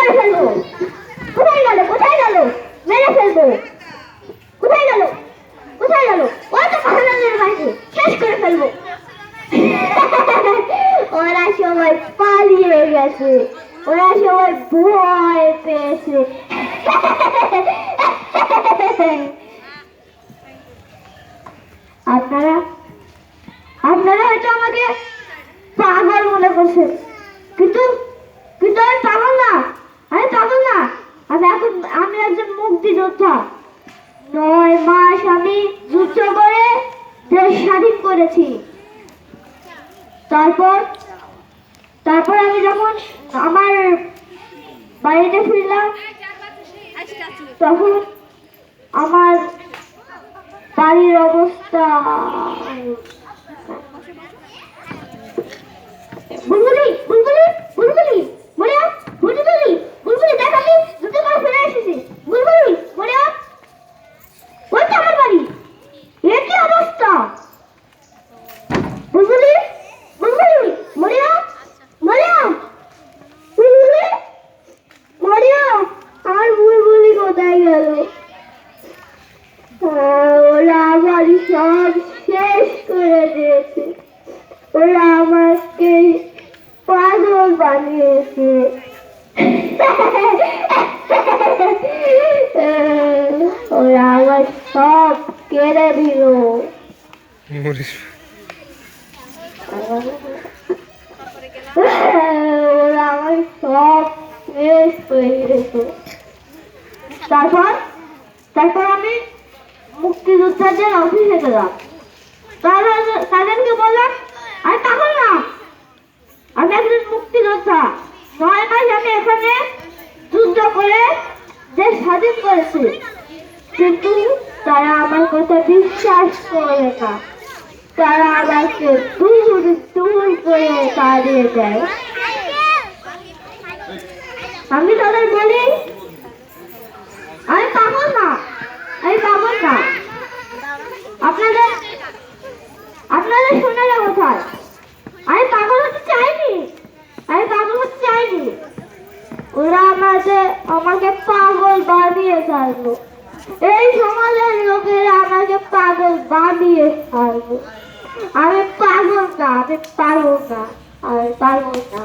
মেরে ফেলবো। কোথায় গেল কোথায় গেল? মেরে ফেলবো। কোথায় গেল কোথায় গেল? ওই তো মহারাজের বাড়ি, শেষ করে ফেলবো। ওরা সবাই পালিয়ে গেছে, ওরা সবাই ভয় পেয়েছে। আপনারা আপনারা হয়তো আমাকে পাগল মনে করছেন, কিন্তু কিন্তু আমি পাগল না, আমি পাগল না। আমি একজন মুক্তিযোদ্ধা। 9 মাস আমি যুদ্ধ করে দেশ স্বাধীন করেছি। তারপর তারপর আমি যখন আমার বাড়িতে ফিরলাম, তখন আমার বাড়ির অবস্থা। বুলবুলি বুলবুলি বুলবুলি মরে আপ, বুলবুলি বুলবুলি দেখ, আমি যুদ্ধ করে ফিরে এসেছি। বুলবুলি মরে আপ, ওই তো আমার বাড়ি। এ কি অবস্থা? বুলবুলি বুলবুলি মরে আপ, মরে আপ, বুলবুলি মরে আপ। আর বুলবুলি কোথায় গেল? ওরা বাড়ি সব শেষ করে দিয়েছে, ওরা আমাকে পাগল বানিয়েছে। ওরা আমার সব কেড়ে দিল। ওরা আমার সব শেষ করে দিয়েছে। তারপর তারপর আমি মুক্তিযোদ্ধাদের অফিসে গেলাম। তাদেরকে বললাম, আমি পাগল না, আমি একজন মুক্তিযোদ্ধা। 9 মাস আমি এখানে যুদ্ধ করে দেশ স্বাধীন করেছি, কিন্তু তারা আমার কথা বিশ্বাস করে না। তারা আমাকে দূর দূর করে তাড়িয়ে দেয়। আমি তাদের বলি, আমি পাগল না, আমি পাগল না। আপনাদের আপনাদের শোনালে কোথায়? আমি পাগল হতে চাইনি, আমি পাগল হতে চাইনি। ওরা আমাকে পাগল বানিয়ে ছাড়বো। এই সমাজের লোকেরা আমাকে পাগল বানিয়ে ছাড়বো। আমি পাগল না, আমি পাগল না, আমি পাগল না।